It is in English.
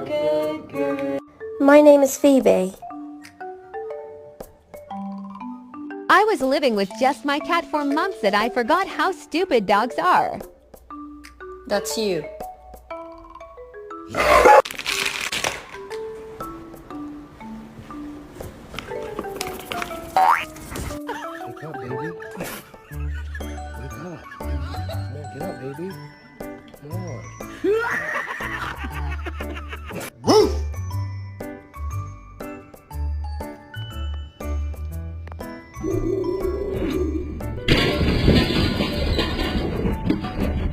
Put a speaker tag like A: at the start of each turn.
A: good girl.
B: My name is Phoebe.
C: I was living with just my cat for months that I forgot how stupid dogs are.
A: That's you.
D: Wake up, baby. Wake up. Come on, get up, baby. Come on.